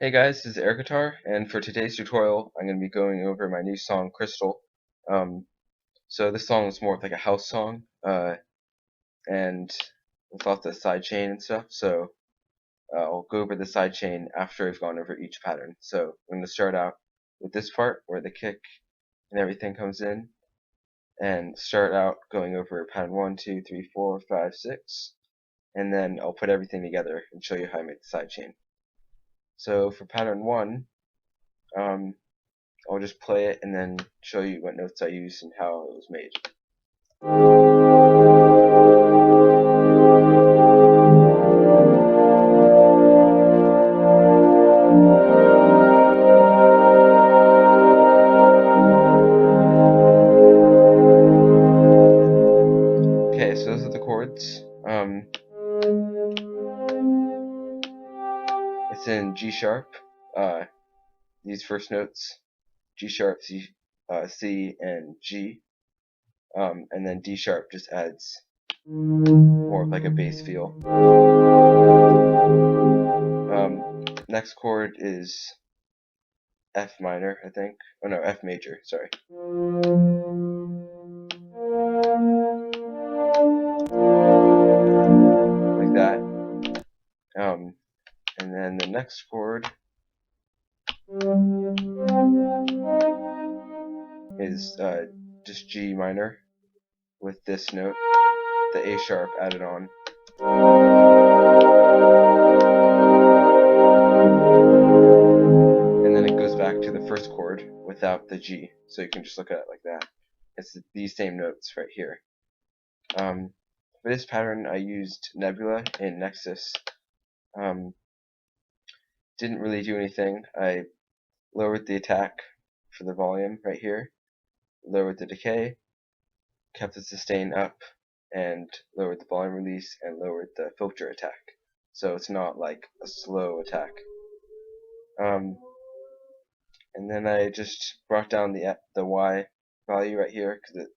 Hey guys, this is air guitar, and for today's tutorial, I'm going to be going over my new song, Crystal. So this song is more of like a house song, and with lots of sidechain and stuff. So I'll go over the sidechain after I've gone over each pattern. So I'm going to start out with this part where the kick and everything comes in, and start out going over pattern 1, 2, 3, 4, 5, 6, and then I'll put everything together and show you how I make the sidechain. So for pattern 1, I'll just play it and then show you what notes I used and how it was made. Okay, so those are the chords. It's in G sharp. These first notes, G sharp, C, and G. And then D sharp just adds more of like a bass feel. Next chord is F minor, I think. Oh no, F major, sorry. Like that. And then the next chord is just G minor with this note, the A sharp added on. And then it goes back to the first chord without the G, so you can just look at it like that. It's these same notes right here. For this pattern I used Nebula in Nexus. Didn't really do anything. I lowered the attack for the volume right here, lowered the decay, kept the sustain up, and lowered the volume release and lowered the filter attack. So it's not like a slow attack. And then I just brought down the Y value right here because it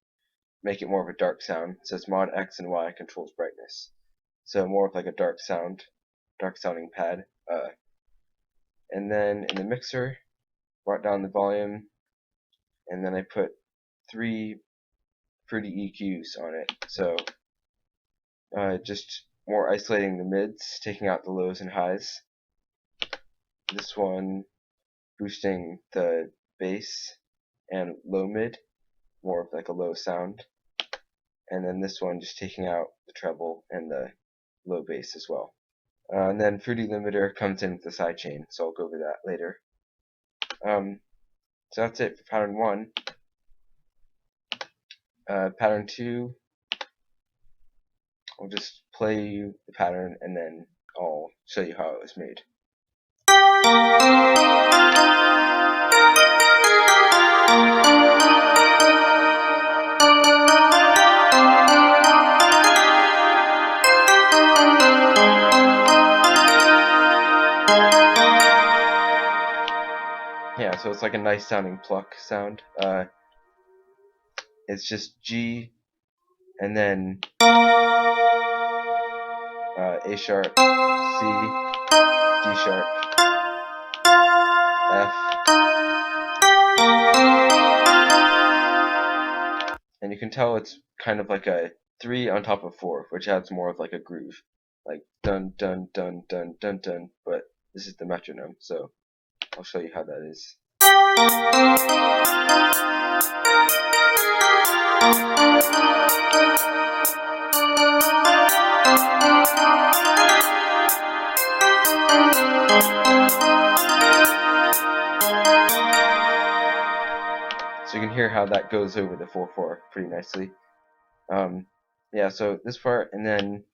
make it more of a dark sound. It says mod X and Y controls brightness. So more of like a dark sounding pad. And then in the mixer, brought down the volume, and then I put 3 fruity EQs on it. So just more isolating the mids, taking out the lows and highs. This one boosting the bass and low mid, more of like a low sound. And then this one just taking out the treble and the low bass as well. And then Fruity Limiter comes in with the sidechain, so I'll go over that later. So that's it for pattern 1. Pattern 2, I'll just play you the pattern and then I'll show you how it was made. Yeah, so it's like a nice sounding Pluck sound. It's just G and then A sharp, C, D sharp, F, and you can tell it's kind of like a 3 on top of 4, which adds more of like a groove, like dun dun dun dun dun dun, but this is the metronome, so I'll show you how that is. So you can hear how that goes over the 4/4 pretty nicely. Yeah, so this part and then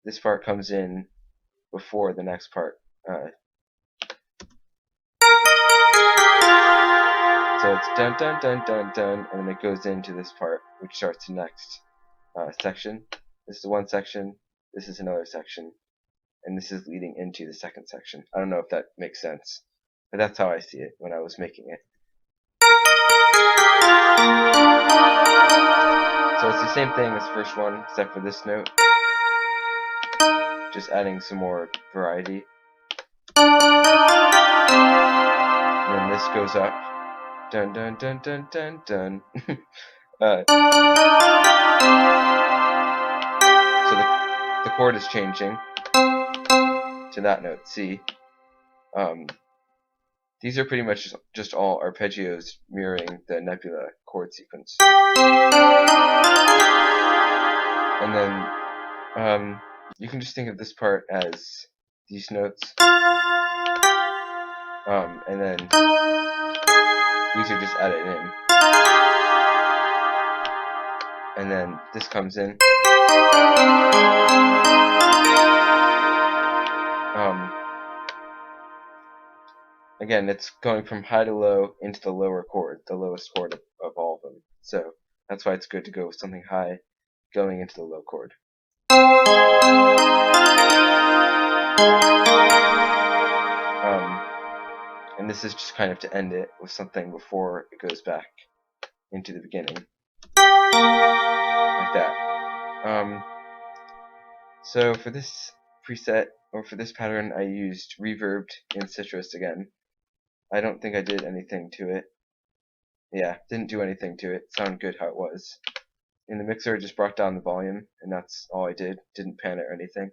this part comes in before the next part. So it's dun dun dun dun dun, and then it goes into this part, which starts the next section. This is one section, this is another section, and this is leading into the second section. I don't know if that makes sense, but that's how I see it when I was making it. So it's the same thing as the first one, except for this note. Just adding some more variety. this goes up. Dun dun dun dun dun dun. So the chord is changing to that note, C. These are pretty much just all arpeggios mirroring the nebula chord sequence. And then you can just think of this part as these notes. And then these are just added in. And then this comes in. Again, it's going from high to low into the lower chord, the lowest chord of all of them. So that's why it's good to go with something high going into the low chord. And this is just kind of to end it with something before it goes back into the beginning. Like that. So for this preset, or for this pattern, I used reverbed in Citrus again. I don't think I did anything to it. Yeah, didn't do anything to it. Sounded good how it was. In the mixer, I just brought down the volume, and that's all I did. Didn't pan it or anything.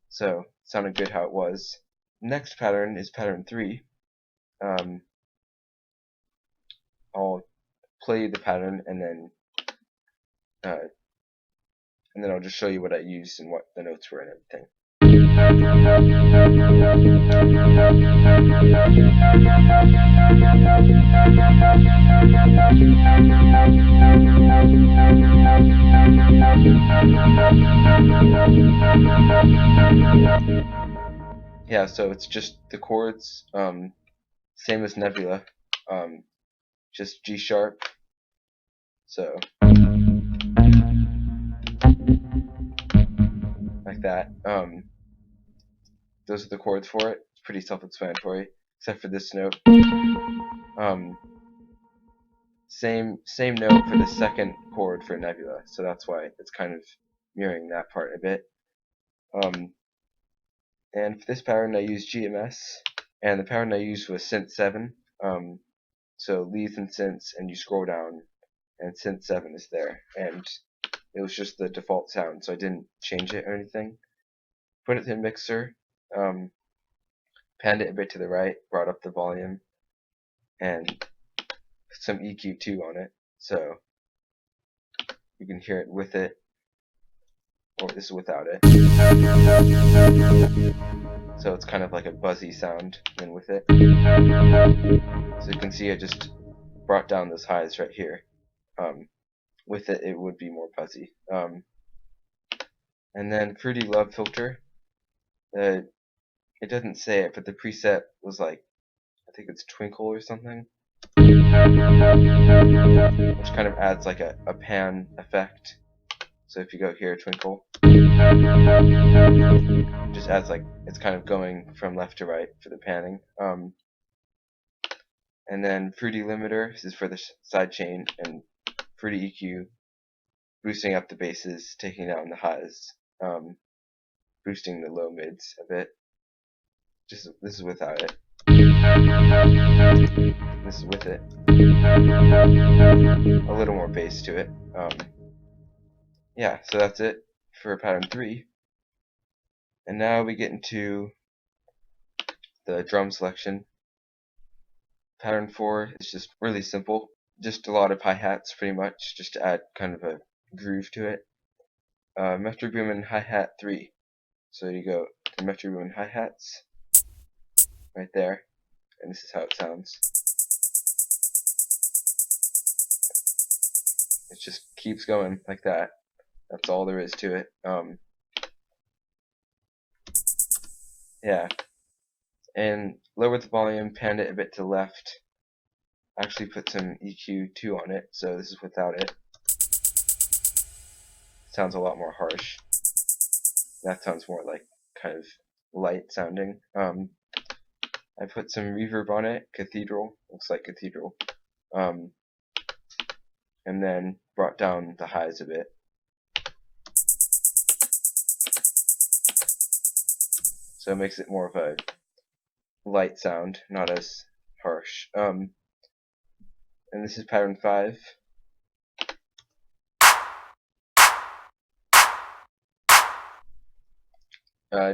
So, sounded good how it was. Next pattern is pattern 3. I'll play the pattern, and then I'll just show you what I used and what the notes were and everything. Yeah, so it's just the chords, same as Nebula, just G sharp. So like that. Those are the chords for it. It's pretty self-explanatory, except for this note. Same note for the second chord for Nebula, so that's why it's kind of mirroring that part a bit. And for this pattern I used GMS, and the pattern I used was Synth 7. So leads and synths, and you scroll down, and Synth 7 is there, and it was just the default sound, so I didn't change it or anything. Put it in the mixer, panned it a bit to the right, brought up the volume, and put some EQ2 on it, so you can hear it with it, or this is without it. So it's kind of like a buzzy sound then with it. So you can see I just brought down those highs right here. With it, it would be more fuzzy. And then Fruity Love Filter. It doesn't say it, but the preset was like, I think it's Twinkle or something, which kind of adds like a pan effect. So if you go here, Twinkle, just adds like, it's kind of going from left to right for the panning. And then Fruity Limiter, this is for the sidechain, and Fruity EQ, boosting up the basses, taking down the highs, boosting the low mids a bit. This is without it. This is with it. A little more bass to it. Yeah, so that's it for pattern 3. And now we get into the drum selection. Pattern 4 is just really simple. Just a lot of hi-hats pretty much, just to add kind of a groove to it. Metro Boomin hi-hat 3. So you go to Metro Boomin hi-hats, right there, and this is how it sounds. It just keeps going like that. That's all there is to it. Yeah. And lower the volume, pan it a bit to the left. Actually put some EQ2 on it, so this is without it. Sounds a lot more harsh. That sounds more like kind of light sounding. I put some reverb on it, Cathedral, looks like Cathedral. And then brought down the highs a bit. So it makes it more of a light sound, not as harsh. And this is pattern 5.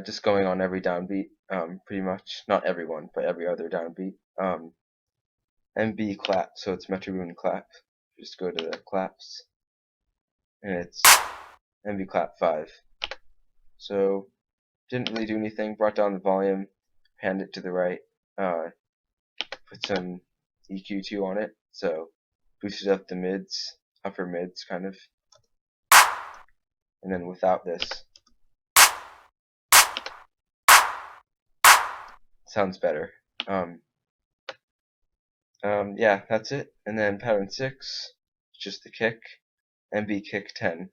Just going on every downbeat, pretty much. Not every one, but every other downbeat. MB clap, so it's Metro Boomin clap. Just go to the claps, and it's MB clap 5. So, didn't really do anything. Brought down the volume, panned it to the right, put some EQ2 on it, so boosted up the mids, upper mids kind of. And then without this, sounds better. Yeah, that's it. And then pattern 6, just the kick, MB kick 10.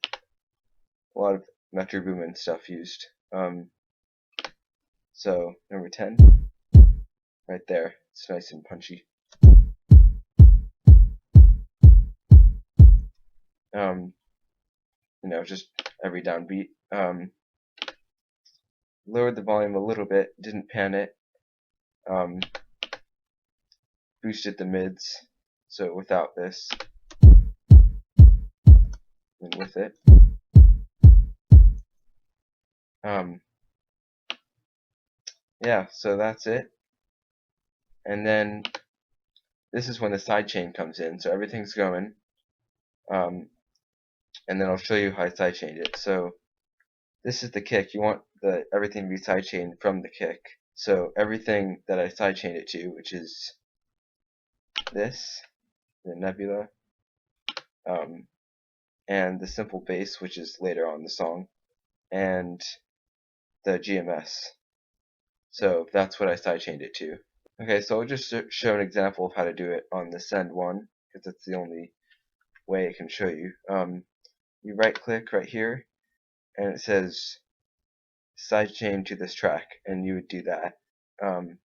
A lot of Metro Boomin stuff used. So number 10, right there. It's nice and punchy. You know, just every downbeat. Lowered the volume a little bit, didn't pan it. Boosted the mids, so without this, and with it. Yeah, so that's it. And then this is when the sidechain comes in, so everything's going. And then I'll show you how I sidechained it. So this is the kick. You want everything to be sidechained from the kick. So everything that I sidechained it to, which is this, the nebula, and the simple bass, which is later on in the song, and the GMS. So that's what I sidechained it to. Okay, so I'll just show an example of how to do it on the send one, because that's the only way I can show you. You right click right here, and it says sidechain to this track, and you would do that. And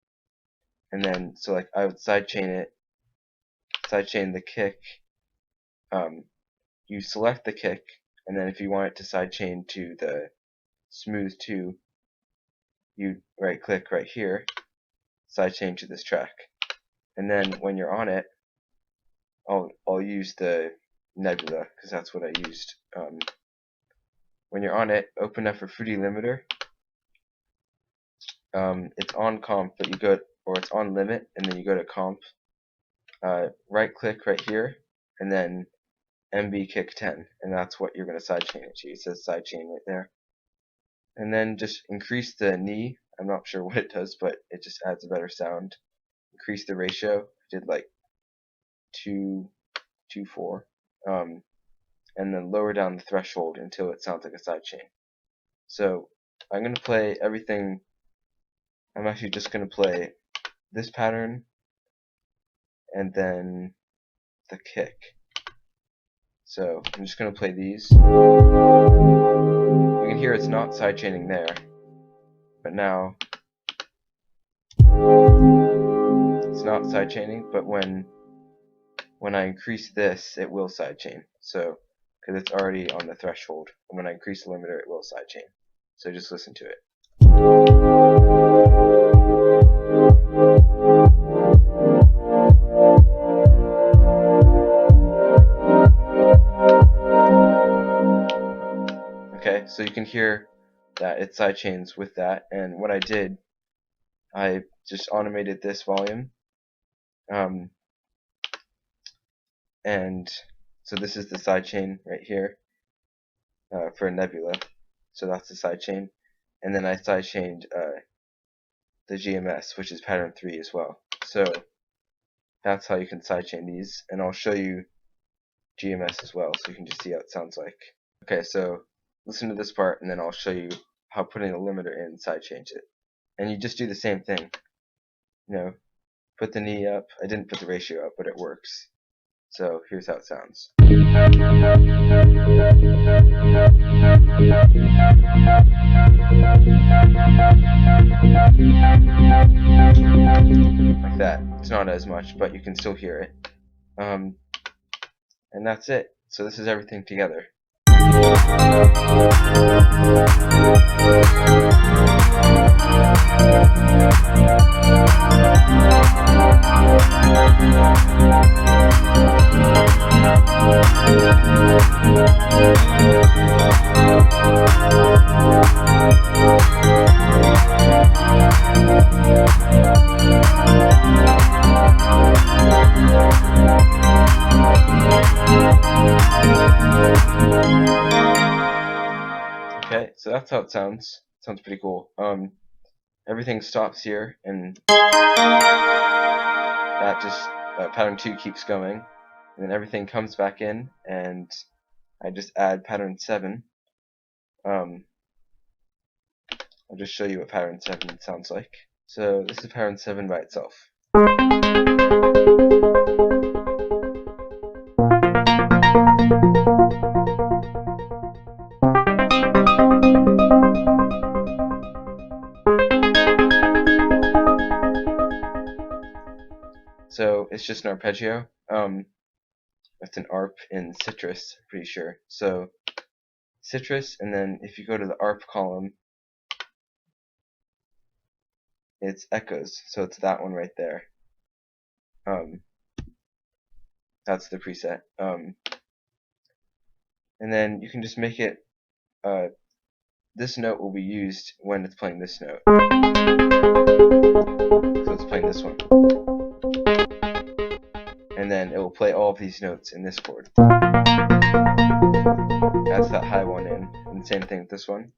then, so like I would sidechain the kick. You select the kick, and then if you want it to sidechain to the smooth 2, you right click right here, sidechain to this track. And then when you're on it, I'll use the nebula because that's what I used. When you're on it, open up a Fruity limiter. It's on comp, but you go, or it's on limit, and then you go to comp. Right click right here, and then MB kick 10, and that's what you're going to sidechain it to. It says sidechain right there. And then just increase the knee. I'm not sure what it does, but it just adds a better sound. Increase the ratio. I did like 2:4. And then lower down the threshold until it sounds like a sidechain. So I'm going to play everything. I'm actually just going to play this pattern and then the kick. So I'm just going to play these. You can hear it's not sidechaining there, but now it's not sidechaining, but when I increase this, it will sidechain. So because it's already on the threshold, and when I increase the limiter, it will sidechain. So just listen to it. Okay, so you can hear that it sidechains with that, and what I did, I just automated this volume, and so this is the sidechain right here for a nebula, so that's the sidechain, and then I sidechained the GMS, which is pattern 3 as well. So that's how you can sidechain these, and I'll show you GMS as well, so you can just see how it sounds like. Okay, so listen to this part, and then I'll show you how putting a limiter in sidechains it. And you just do the same thing. You know, put the knee up. I didn't put the ratio up, but it works. So here's how it sounds. Like that. It's not as much, but you can still hear it. And that's it. So this is everything together. that's how it sounds. Sounds pretty cool. Everything stops here, and that just pattern 2 keeps going, and then everything comes back in, and I just add pattern 7. I'll just show you what pattern 7 sounds like. So this is pattern 7 by itself. So it's just an arpeggio. It's an ARP in Citrus, I'm pretty sure. So Citrus, and then if you go to the ARP column, it's echoes. So it's that one right there. That's the preset. And then you can just make it. This note will be used when it's playing this note. So it's playing this one. And then it will play all of these notes in this chord. That's that high one in. And same thing with this one.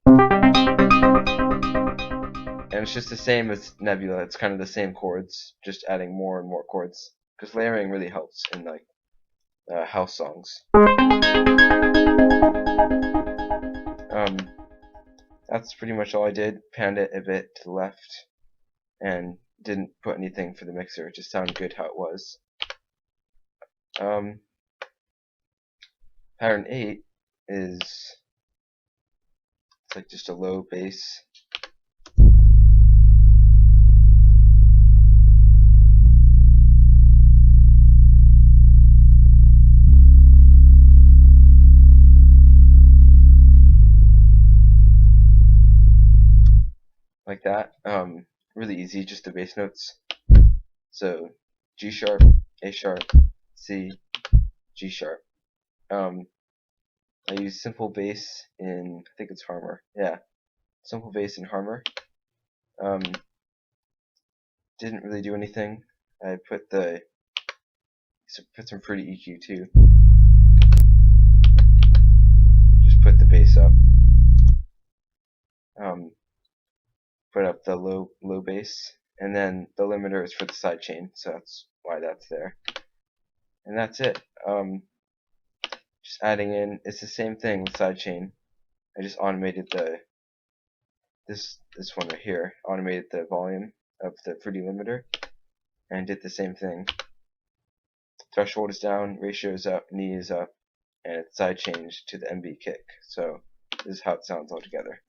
And it's just the same as Nebula. It's kind of the same chords, just adding more and more chords. Because layering really helps in like house songs. That's pretty much all I did. Panned it a bit to the left, and didn't put anything for the mixer. It just sounded good how it was. Pattern 8 is it's like just a low bass. Like that. Really easy, just the bass notes. So G sharp, A sharp, C, G sharp. I use simple bass in, I think it's Harmor. Yeah, simple bass in Harmor. Didn't really do anything. I put some Fruity EQ too. Just put the bass up. Put up the low bass, and then the limiter is for the sidechain, so that's why that's there. And that's it. Just adding in, it's the same thing with sidechain. I just automated this one right here, automated the volume of the Fruity limiter, and did the same thing. Threshold is down, ratio is up, knee is up, and it's sidechained to the MB kick. So this is how it sounds all together.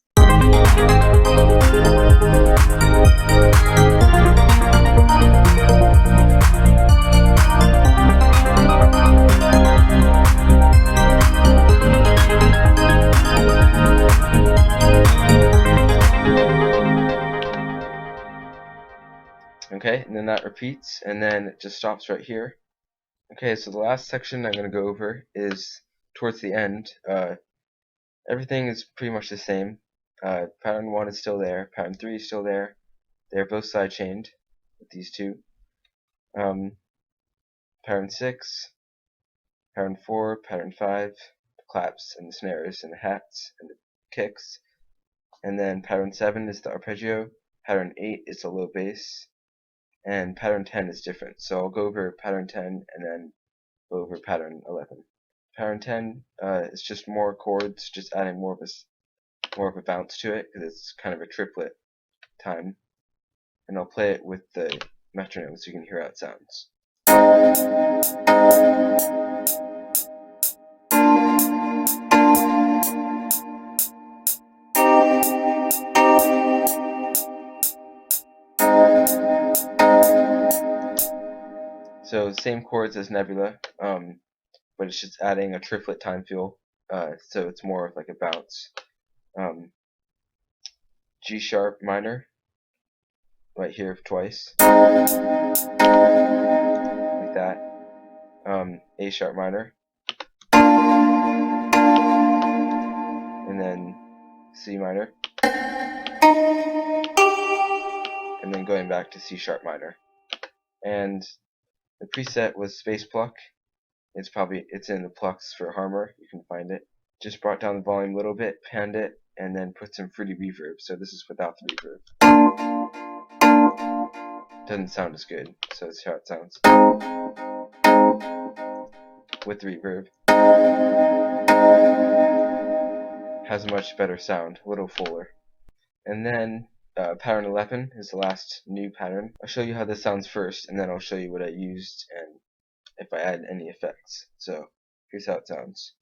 Okay, and then that repeats, and then it just stops right here. Okay, so the last section I'm going to go over is towards the end. Everything is pretty much the same. Pattern 1 is still there, pattern 3 is still there. They're both sidechained with these two. Pattern 6, pattern 4, pattern 5, the claps and the snares and the hats and the kicks. And then pattern 7 is the arpeggio, pattern 8 is the low bass, and pattern 10 is different. So I'll go over pattern 10 and then go over pattern 11. Pattern 10 is just more chords, just adding more of a bounce to it, because it's kind of a triplet time. And I'll play it with the metronome so you can hear how it sounds. So same chords as Nebula, but it's just adding a triplet time feel, so it's more of like a bounce. G sharp minor, right here twice, like that. A sharp minor, and then C minor, and then going back to C sharp minor. And the preset was space Pluck. It's in the Plucks for Harmor. You can find it. Just brought down the volume a little bit, panned it, and then put some fruity reverb. So this is without the reverb. Doesn't sound as good, so this is how it sounds with the reverb. Has a much better sound, a little fuller. And then pattern 11 is the last new pattern. I'll show you how this sounds first, and then I'll show you what I used and if I add any effects. So here's how it sounds.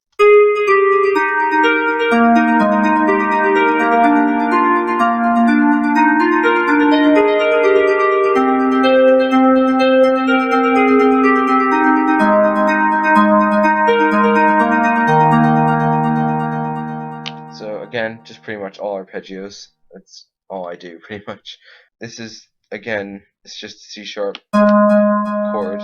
So again, just pretty much all arpeggios. That's all I do pretty much. This is, again, it's just a C sharp chord.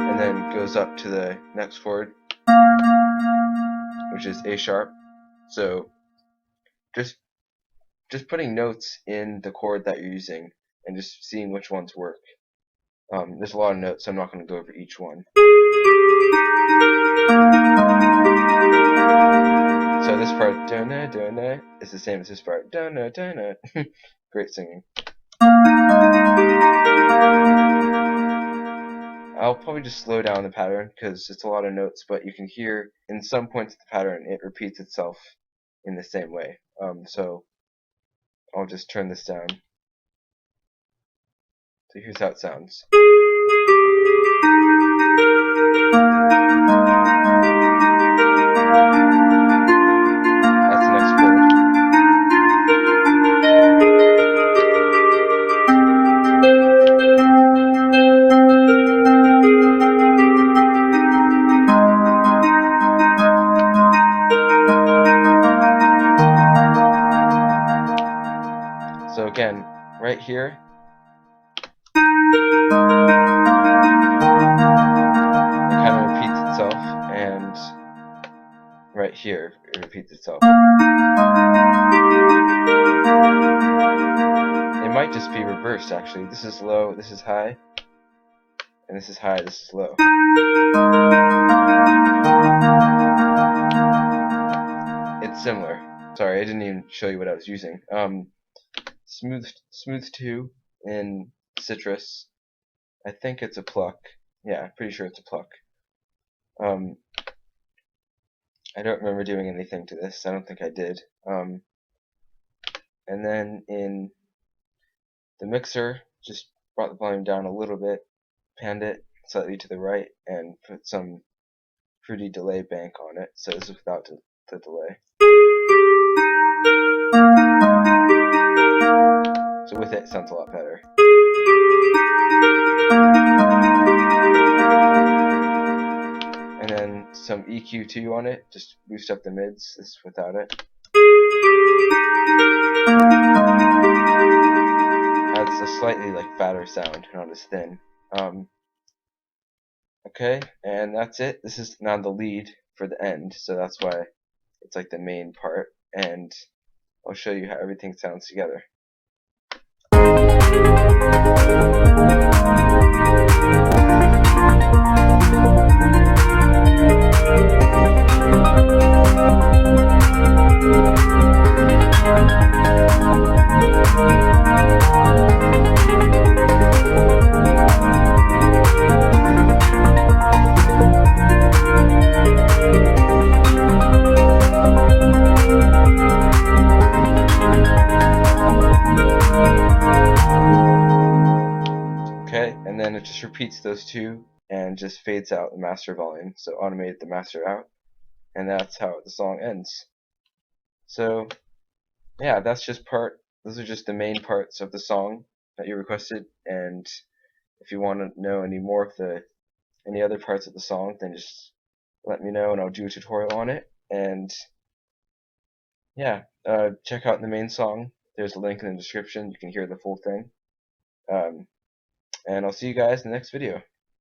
And then goes up to the next chord, which is A sharp. So just putting notes in the chord that you're using and just seeing which ones work. There's a lot of notes, so I'm not going to go over each one. So this part, da-na, da-na, is the same as this part, da-na, da-na. Great singing. I'll probably just slow down the pattern because it's a lot of notes, but you can hear in some points of the pattern it repeats itself in the same way. So I'll just turn this down. So here's how it sounds. That's the next chord. So again, right here, it kind of repeats itself, and right here it repeats itself. It might just be reversed actually. This is low, this is high, and this is high, this is low. It's similar. Sorry, I didn't even show you what I was using. Smooth 2 in Citrus. I think it's a Pluck. Yeah, pretty sure it's a Pluck. I don't remember doing anything to this. I don't think I did. And then in the mixer, just brought the volume down a little bit, panned it slightly to the right, and put some fruity delay bank on it. So this is without the delay. So with it sounds a lot better. And then some EQ2 on it, just boost up the mids. This is without it. Adds a slightly fatter sound, not as thin. Okay, and that's it. This is now the lead for the end, so that's why it's like the main part. And I'll show you how everything sounds together. Okay, and then it just repeats those two and just fades out the master volume. So automated the master out, and that's how the song ends. So yeah, those are just the main parts of the song that you requested, and if you want to know any more of any other parts of the song, then just let me know and I'll do a tutorial on it. And yeah, check out the main song. There's a link in the description. You can hear the full thing. And I'll see you guys in the next video.